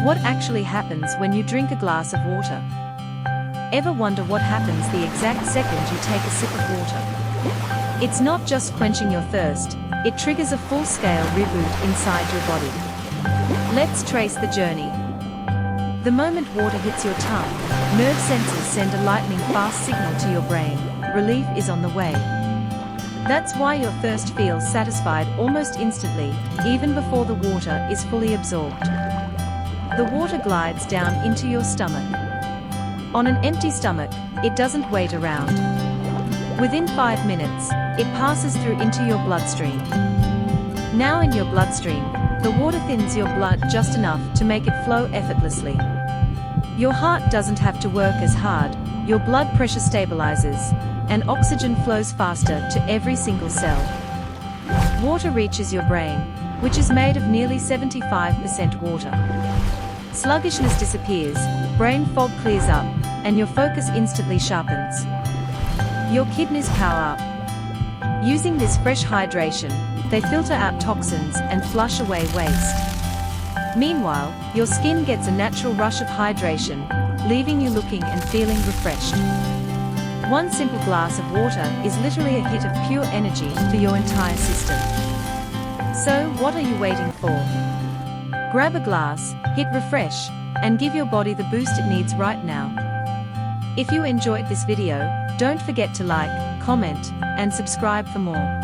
What actually happens when you drink a glass of water? Ever wonder what happens the exact second you take a sip of water? It's not just quenching your thirst, it triggers a full-scale reboot inside your body. Let's trace the journey. The moment water hits your tongue, nerve sensors send a lightning-fast signal to your brain. Relief is on the way. That's why your thirst feels satisfied almost instantly, even before the water is fully absorbed. The water glides down into your stomach. On an empty stomach, it doesn't wait around. Within 5 minutes, it passes through into your bloodstream. Now in your bloodstream, the water thins your blood just enough to make it flow effortlessly. Your heart doesn't have to work as hard, your blood pressure stabilizes, and oxygen flows faster to every single cell. Water reaches your brain, which is made of nearly 75% water. Sluggishness disappears, brain fog clears up, and your focus instantly sharpens. Your kidneys power up. Using this fresh hydration, they filter out toxins and flush away waste. Meanwhile, your skin gets a natural rush of hydration, leaving you looking and feeling refreshed. One simple glass of water is literally a hit of pure energy for your entire system. So, what are you waiting for? Grab a glass, hit refresh, and give your body the boost it needs right now. If you enjoyed this video, don't forget to like, comment, and subscribe for more.